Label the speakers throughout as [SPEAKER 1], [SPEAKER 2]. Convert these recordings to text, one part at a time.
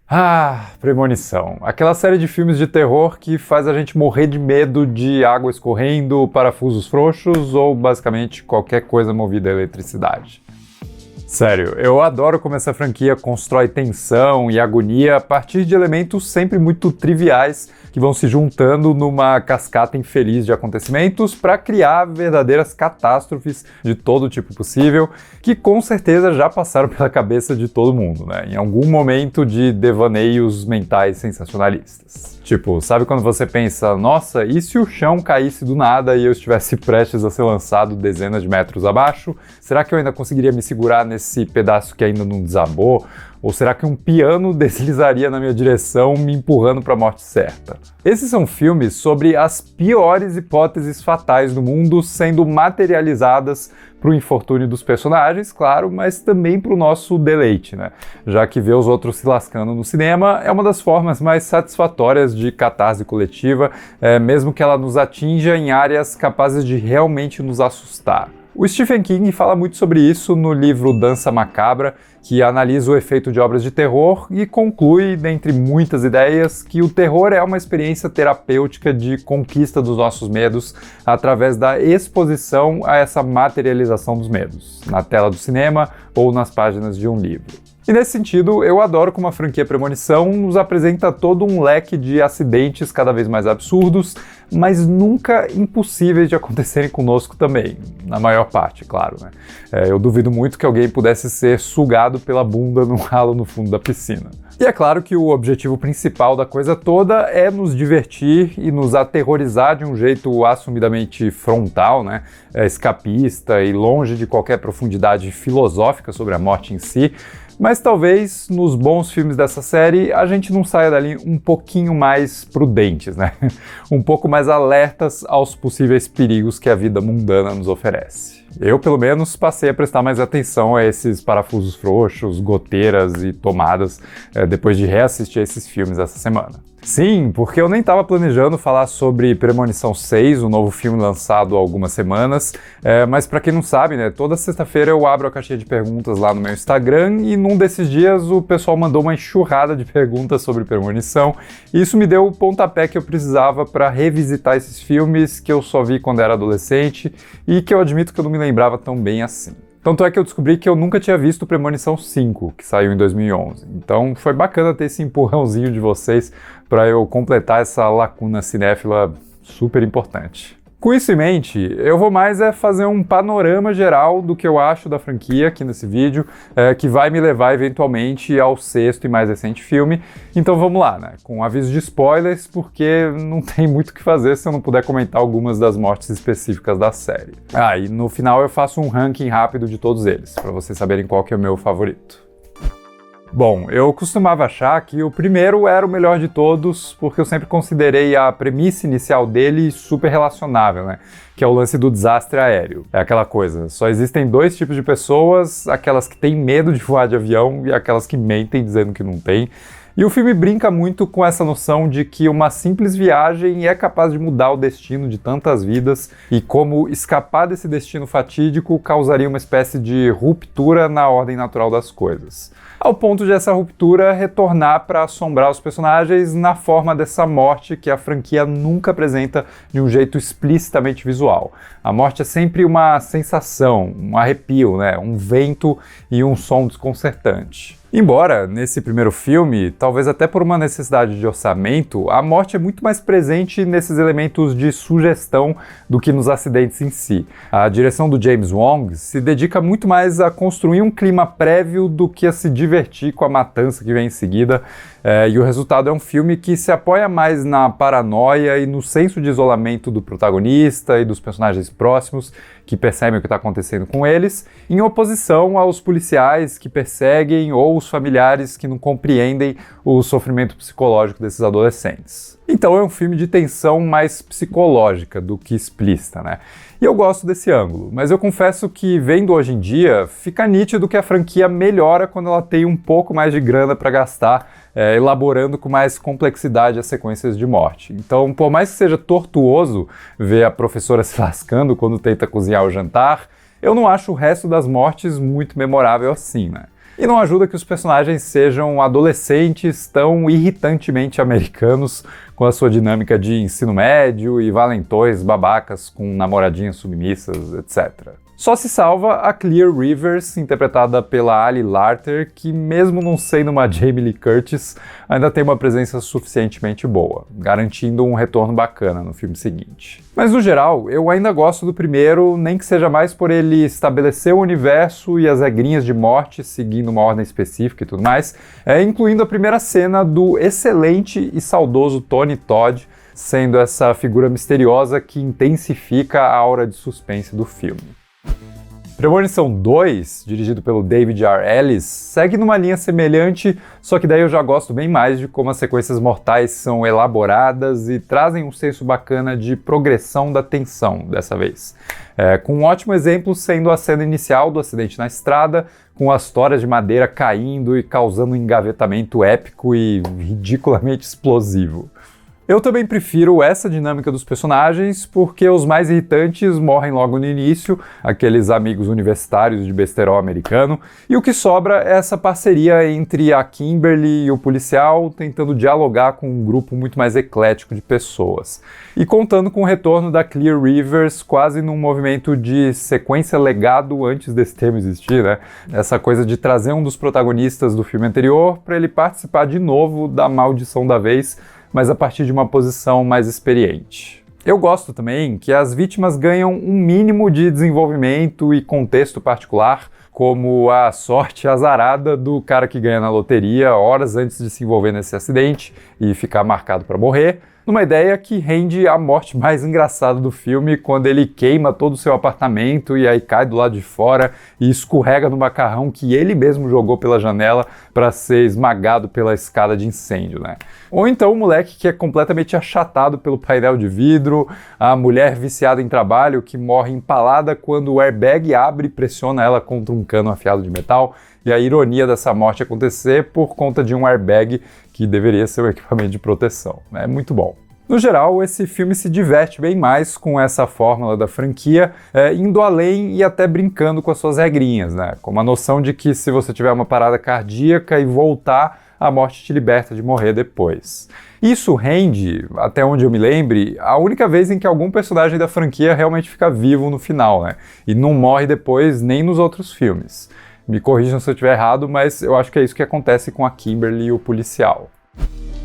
[SPEAKER 1] Ah, Premonição. Aquela série de filmes de terror que faz a gente morrer de medo de água escorrendo, parafusos frouxos ou basicamente qualquer coisa movida a eletricidade. Sério, eu adoro como essa franquia constrói tensão e agonia a partir de elementos sempre muito triviais que vão se juntando numa cascata infeliz de acontecimentos para criar verdadeiras catástrofes de todo tipo possível, que com certeza já passaram pela cabeça de todo mundo, né? Em algum momento de devaneios mentais sensacionalistas. Tipo, sabe quando você pensa, nossa, e se o chão caísse do nada e eu estivesse prestes a ser lançado dezenas de metros abaixo? Será que eu ainda conseguiria me segurar nesse pedaço que ainda não desabou? Ou será que um piano deslizaria na minha direção, me empurrando para a morte certa? Esses são filmes sobre as piores hipóteses fatais do mundo sendo materializadas para o infortúnio dos personagens, claro, mas também para o nosso deleite, né? Já que ver os outros se lascando no cinema é uma das formas mais satisfatórias de catarse coletiva, mesmo que ela nos atinja em áreas capazes de realmente nos assustar. O Stephen King fala muito sobre isso no livro Dança Macabra, que analisa o efeito de obras de terror e conclui, dentre muitas ideias, que o terror é uma experiência terapêutica de conquista dos nossos medos através da exposição a essa materialização dos medos, na tela do cinema ou nas páginas de um livro. E nesse sentido, eu adoro como a franquia Premonição nos apresenta todo um leque de acidentes cada vez mais absurdos, mas nunca impossíveis de acontecerem conosco também, na maior parte, claro, né? Eu duvido muito que alguém pudesse ser sugado pela bunda num ralo no fundo da piscina. E é claro que o objetivo principal da coisa toda é nos divertir e nos aterrorizar de um jeito assumidamente frontal, né? Escapista e longe de qualquer profundidade filosófica sobre a morte em si. Mas talvez, nos bons filmes dessa série, a gente não saia dali um pouquinho mais prudentes, né? Um pouco mais alertas aos possíveis perigos que a vida mundana nos oferece. Eu, pelo menos, passei a prestar mais atenção a esses parafusos frouxos, goteiras e tomadas depois de reassistir esses filmes essa semana. Sim, porque eu nem estava planejando falar sobre Premonição 6, o novo filme lançado há algumas semanas, mas para quem não sabe, né, toda sexta-feira eu abro a caixinha de perguntas lá no meu Instagram e num desses dias o pessoal mandou uma enxurrada de perguntas sobre Premonição e isso me deu o pontapé que eu precisava para revisitar esses filmes que eu só vi quando era adolescente e que eu admito que eu não me lembrava tão bem assim. Tanto é que eu descobri que eu nunca tinha visto Premonição 5, que saiu em 2011. Então foi bacana ter esse empurrãozinho de vocês para eu completar essa lacuna cinéfila super importante. Com isso em mente, eu vou mais fazer um panorama geral do que eu acho da franquia aqui nesse vídeo, que vai me levar eventualmente ao sexto e mais recente filme. Então vamos lá, né? Com aviso de spoilers, porque não tem muito o que fazer se eu não puder comentar algumas das mortes específicas da série. E no final eu faço um ranking rápido de todos eles, para vocês saberem qual que é o meu favorito. Bom, eu costumava achar que o primeiro era o melhor de todos, porque eu sempre considerei a premissa inicial dele super relacionável, né? Que é o lance do desastre aéreo. É aquela coisa, só existem dois tipos de pessoas, aquelas que têm medo de voar de avião e aquelas que mentem dizendo que não tem. E o filme brinca muito com essa noção de que uma simples viagem é capaz de mudar o destino de tantas vidas e como escapar desse destino fatídico causaria uma espécie de ruptura na ordem natural das coisas. Ao ponto de essa ruptura retornar para assombrar os personagens na forma dessa morte que a franquia nunca apresenta de um jeito explicitamente visual. A morte é sempre uma sensação, um arrepio, né? Um vento e um som desconcertante. Embora, nesse primeiro filme, talvez até por uma necessidade de orçamento, a morte é muito mais presente nesses elementos de sugestão do que nos acidentes em si. A direção do James Wong se dedica muito mais a construir um clima prévio do que a se divertir com a matança que vem em seguida, e o resultado é um filme que se apoia mais na paranoia e no senso de isolamento do protagonista e dos personagens próximos, que percebem o que está acontecendo com eles, em oposição aos policiais que perseguem ou os familiares que não compreendem o sofrimento psicológico desses adolescentes. Então é um filme de tensão mais psicológica do que explícita, né? E eu gosto desse ângulo, mas eu confesso que, vendo hoje em dia, fica nítido que a franquia melhora quando ela tem um pouco mais de grana para gastar, elaborando com mais complexidade as sequências de morte. Então, por mais que seja tortuoso ver a professora se lascando quando tenta cozinhar o jantar, eu não acho o resto das mortes muito memorável assim, né? E não ajuda que os personagens sejam adolescentes tão irritantemente americanos, com a sua dinâmica de ensino médio e valentões babacas com namoradinhas submissas, etc. Só se salva a Clear Rivers, interpretada pela Ali Larter, que mesmo não sendo uma Jamie Lee Curtis, ainda tem uma presença suficientemente boa, garantindo um retorno bacana no filme seguinte. Mas no geral, eu ainda gosto do primeiro, nem que seja mais por ele estabelecer o universo e as regrinhas de morte, seguindo uma ordem específica e tudo mais, incluindo a primeira cena do excelente e saudoso Tony Todd, sendo essa figura misteriosa que intensifica a aura de suspense do filme. Premonição 2, dirigido pelo David R. Ellis, segue numa linha semelhante, só que daí eu já gosto bem mais de como as sequências mortais são elaboradas e trazem um senso bacana de progressão da tensão dessa vez. Com um ótimo exemplo sendo a cena inicial do acidente na estrada, com as toras de madeira caindo e causando um engavetamento épico e ridiculamente explosivo. Eu também prefiro essa dinâmica dos personagens porque os mais irritantes morrem logo no início, aqueles amigos universitários de besterol americano, e o que sobra é essa parceria entre a Kimberly e o policial tentando dialogar com um grupo muito mais eclético de pessoas. E contando com o retorno da Clear Rivers quase num movimento de sequência legado antes desse termo existir, né? Essa coisa de trazer um dos protagonistas do filme anterior para ele participar de novo da maldição da vez, mas a partir de uma posição mais experiente. Eu gosto também que as vítimas ganham um mínimo de desenvolvimento e contexto particular, como a sorte azarada do cara que ganha na loteria horas antes de se envolver nesse acidente e ficar marcado para morrer, numa ideia que rende a morte mais engraçada do filme, quando ele queima todo o seu apartamento e aí cai do lado de fora e escorrega no macarrão que ele mesmo jogou pela janela para ser esmagado pela escada de incêndio, né? Ou então o moleque que é completamente achatado pelo painel de vidro, a mulher viciada em trabalho que morre empalada quando o airbag abre e pressiona ela contra um cano afiado de metal, e a ironia dessa morte acontecer por conta de um airbag que deveria ser um equipamento de proteção. É muito bom. No geral, esse filme se diverte bem mais com essa fórmula da franquia, indo além e até brincando com as suas regrinhas, né? Como a noção de que se você tiver uma parada cardíaca e voltar, a morte te liberta de morrer depois. Isso rende, até onde eu me lembre, a única vez em que algum personagem da franquia realmente fica vivo no final, né? E não morre depois nem nos outros filmes. Me corrijam se eu estiver errado, mas eu acho que é isso que acontece com a Kimberly e o policial.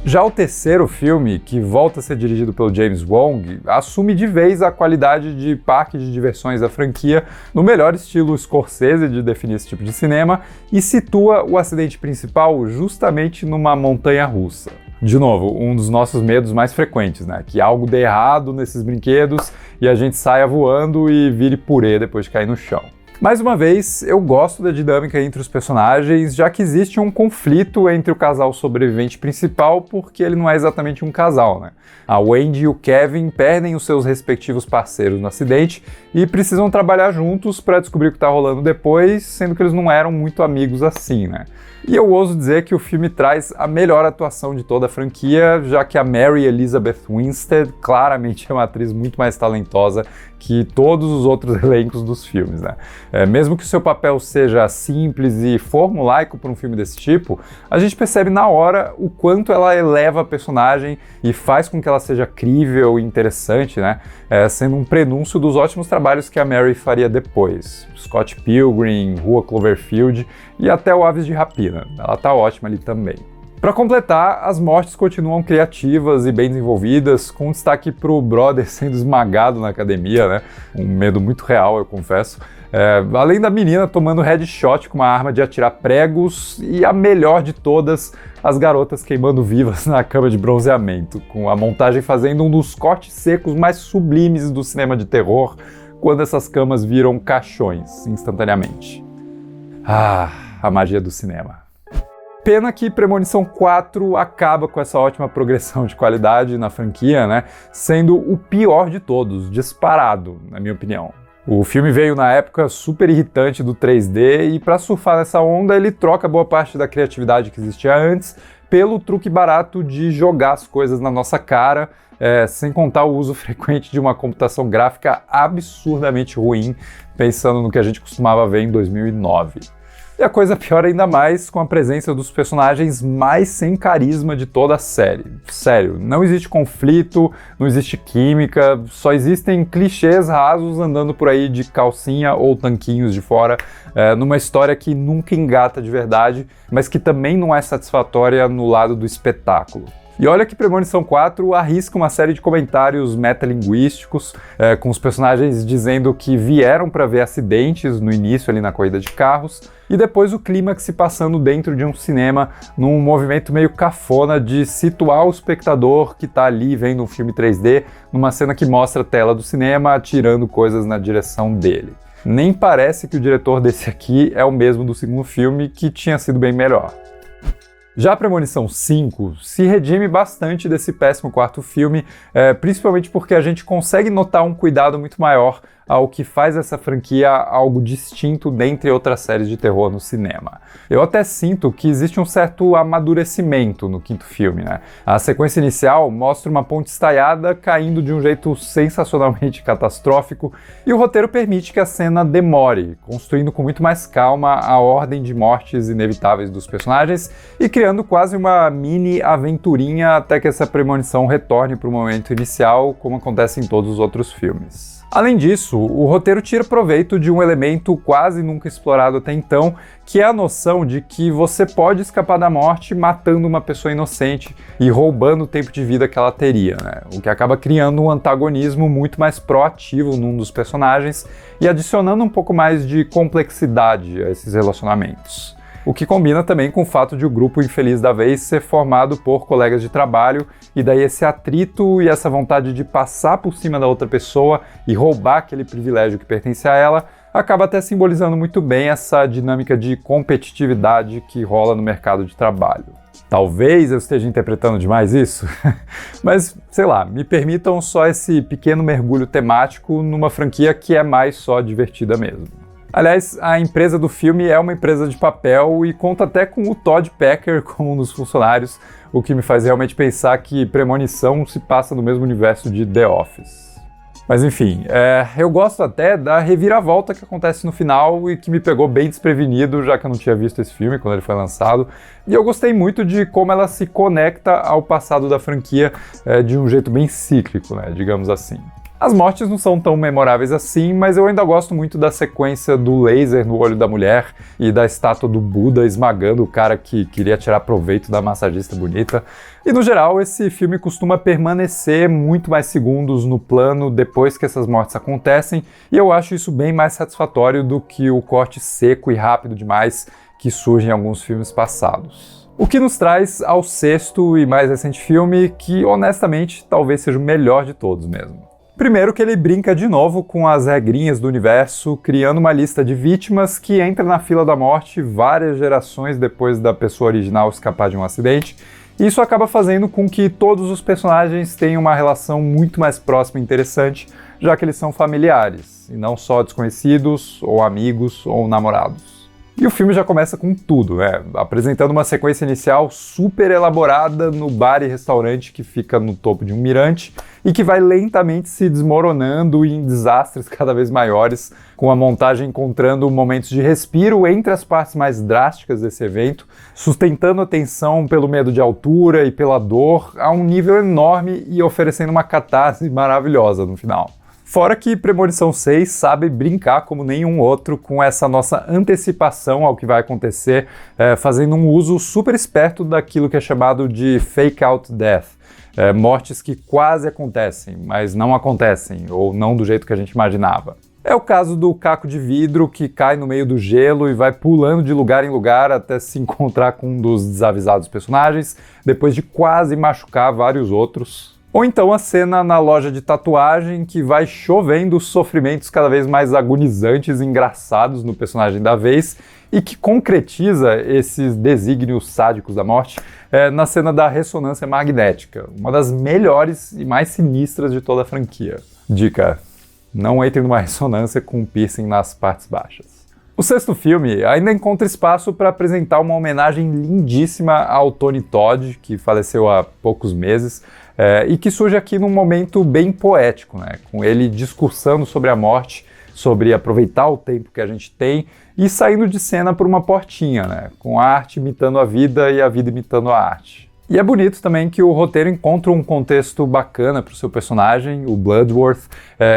[SPEAKER 1] Já o terceiro filme, que volta a ser dirigido pelo James Wong, assume de vez a qualidade de parque de diversões da franquia no melhor estilo Scorsese de definir esse tipo de cinema e situa o acidente principal justamente numa montanha-russa. De novo, um dos nossos medos mais frequentes, né? Que algo dê errado nesses brinquedos e a gente saia voando e vire purê depois de cair no chão. Mais uma vez, eu gosto da dinâmica entre os personagens, já que existe um conflito entre o casal sobrevivente principal, porque ele não é exatamente um casal, né? A Wendy e o Kevin perdem os seus respectivos parceiros no acidente e precisam trabalhar juntos para descobrir o que está rolando depois, sendo que eles não eram muito amigos assim, né? E eu ouso dizer que o filme traz a melhor atuação de toda a franquia, já que a Mary Elizabeth Winstead claramente é uma atriz muito mais talentosa que todos os outros elencos dos filmes, né? Mesmo que o seu papel seja simples e formulaico para um filme desse tipo, a gente percebe na hora o quanto ela eleva a personagem e faz com que ela seja crível e interessante, né? Sendo um prenúncio dos ótimos trabalhos que a Mary faria depois. Scott Pilgrim, Rua Cloverfield e até o Aves de Rapina. Ela tá ótima ali também. Para completar, as mortes continuam criativas e bem desenvolvidas, com destaque pro brother sendo esmagado na academia, né? Um medo muito real, eu confesso. Além da menina tomando headshot com uma arma de atirar pregos e a melhor de todas, as garotas queimando vivas na cama de bronzeamento, com a montagem fazendo um dos cortes secos mais sublimes do cinema de terror, quando essas camas viram caixões instantaneamente. Ah, a magia do cinema. Pena que Premonição 4 acaba com essa ótima progressão de qualidade na franquia, né? Sendo o pior de todos, disparado, na minha opinião. O filme veio na época super irritante do 3D e para surfar nessa onda ele troca boa parte da criatividade que existia antes pelo truque barato de jogar as coisas na nossa cara, sem contar o uso frequente de uma computação gráfica absurdamente ruim, pensando no que a gente costumava ver em 2009. E a coisa piora ainda mais com a presença dos personagens mais sem carisma de toda a série. Sério, não existe conflito, não existe química, só existem clichês rasos andando por aí de calcinha ou tanquinhos de fora, numa história que nunca engata de verdade, mas que também não é satisfatória no lado do espetáculo. E olha que Premonição 4 arrisca uma série de comentários metalinguísticos, com os personagens dizendo que vieram para ver acidentes no início ali na corrida de carros, e depois o clímax se passando dentro de um cinema num movimento meio cafona de situar o espectador que tá ali vendo um filme 3D numa cena que mostra a tela do cinema atirando coisas na direção dele. Nem parece que o diretor desse aqui é o mesmo do segundo filme, que tinha sido bem melhor. Já a Premonição 5 se redime bastante desse péssimo quarto filme, principalmente porque a gente consegue notar um cuidado muito maior ao que faz essa franquia algo distinto dentre outras séries de terror no cinema. Eu até sinto que existe um certo amadurecimento no quinto filme, né? A sequência inicial mostra uma ponte estaiada caindo de um jeito sensacionalmente catastrófico, e o roteiro permite que a cena demore, construindo com muito mais calma a ordem de mortes inevitáveis dos personagens e criando quase uma mini aventurinha até que essa premonição retorne para o momento inicial, como acontece em todos os outros filmes. Além disso, o roteiro tira proveito de um elemento quase nunca explorado até então, que é a noção de que você pode escapar da morte matando uma pessoa inocente e roubando o tempo de vida que ela teria, né? O que acaba criando um antagonismo muito mais proativo num dos personagens e adicionando um pouco mais de complexidade a esses relacionamentos. O que combina também com o fato de o grupo infeliz da vez ser formado por colegas de trabalho, e daí esse atrito e essa vontade de passar por cima da outra pessoa e roubar aquele privilégio que pertence a ela, acaba até simbolizando muito bem essa dinâmica de competitividade que rola no mercado de trabalho. Talvez eu esteja interpretando demais isso, mas sei lá, me permitam só esse pequeno mergulho temático numa franquia que é mais só divertida mesmo. Aliás, a empresa do filme é uma empresa de papel e conta até com o Todd Packer como um dos funcionários, o que me faz realmente pensar que Premonição se passa no mesmo universo de The Office. Mas enfim, eu gosto até da reviravolta que acontece no final e que me pegou bem desprevenido, já que eu não tinha visto esse filme quando ele foi lançado. E eu gostei muito de como ela se conecta ao passado da franquia de um jeito bem cíclico, né, digamos assim. As mortes não são tão memoráveis assim, mas eu ainda gosto muito da sequência do laser no olho da mulher e da estátua do Buda esmagando o cara que queria tirar proveito da massagista bonita. E no geral, esse filme costuma permanecer muito mais segundos no plano depois que essas mortes acontecem, e eu acho isso bem mais satisfatório do que o corte seco e rápido demais que surge em alguns filmes passados. O que nos traz ao sexto e mais recente filme, que honestamente talvez seja o melhor de todos mesmo. Primeiro que ele brinca de novo com as regrinhas do universo, criando uma lista de vítimas que entra na fila da morte várias gerações depois da pessoa original escapar de um acidente. E isso acaba fazendo com que todos os personagens tenham uma relação muito mais próxima e interessante, já que eles são familiares, e não só desconhecidos, ou amigos, ou namorados. E o filme já começa com tudo, né? Apresentando uma sequência inicial super elaborada no bar e restaurante que fica no topo de um mirante e que vai lentamente se desmoronando em desastres cada vez maiores, com a montagem encontrando momentos de respiro entre as partes mais drásticas desse evento, sustentando a tensão pelo medo de altura e pela dor a um nível enorme e oferecendo uma catarse maravilhosa no final. Fora que Premonição 6 sabe brincar como nenhum outro com essa nossa antecipação ao que vai acontecer, fazendo um uso super esperto daquilo que é chamado de fake out death, mortes que quase acontecem, mas não acontecem, ou não do jeito que a gente imaginava. É o caso do caco de vidro que cai no meio do gelo e vai pulando de lugar em lugar até se encontrar com um dos desavisados personagens, depois de quase machucar vários outros. Ou então a cena na loja de tatuagem que vai chovendo sofrimentos cada vez mais agonizantes e engraçados no personagem da vez e que concretiza esses desígnios sádicos da morte na cena da ressonância magnética, uma das melhores e mais sinistras de toda a franquia. Dica: não entre numa ressonância com piercing nas partes baixas. O sexto filme ainda encontra espaço para apresentar uma homenagem lindíssima ao Tony Todd, que faleceu há poucos meses, e que surge aqui num momento bem poético, né? Com ele discursando sobre a morte, sobre aproveitar o tempo que a gente tem e saindo de cena por uma portinha, né? Com a arte imitando a vida e a vida imitando a arte. E é bonito também que o roteiro encontra um contexto bacana para o seu personagem, o Bloodworth,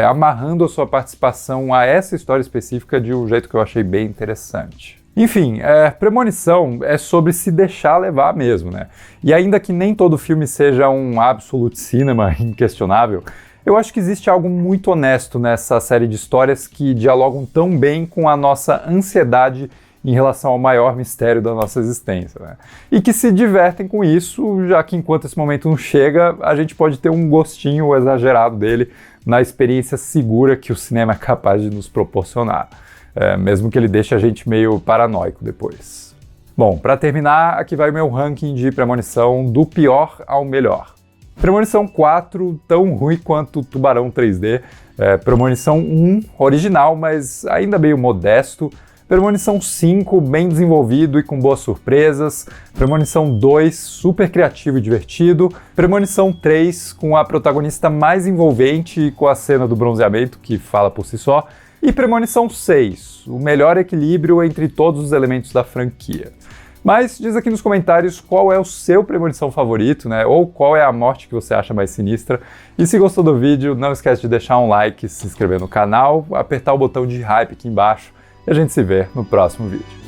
[SPEAKER 1] amarrando a sua participação a essa história específica de um jeito que eu achei bem interessante. Enfim, Premonição é sobre se deixar levar mesmo, né? E ainda que nem todo filme seja um absolute cinema inquestionável, eu acho que existe algo muito honesto nessa série de histórias que dialogam tão bem com a nossa ansiedade em relação ao maior mistério da nossa existência, né? E que se divertem com isso, já que enquanto esse momento não chega, a gente pode ter um gostinho exagerado dele na experiência segura que o cinema é capaz de nos proporcionar, mesmo que ele deixe a gente meio paranoico depois. Bom, para terminar, aqui vai o meu ranking de Premonição do pior ao melhor. Premonição 4, tão ruim quanto Tubarão 3D. Premonição 1, original, mas ainda meio modesto. Premonição 5, bem desenvolvido e com boas surpresas. Premonição 2, super criativo e divertido. Premonição 3, com a protagonista mais envolvente e com a cena do bronzeamento, que fala por si só. E Premonição 6, o melhor equilíbrio entre todos os elementos da franquia. Mas diz aqui nos comentários qual é o seu Premonição favorito, né? Ou qual é a morte que você acha mais sinistra. E se gostou do vídeo, não esquece de deixar um like, se inscrever no canal, apertar o botão de hype aqui embaixo e a gente se vê no próximo vídeo.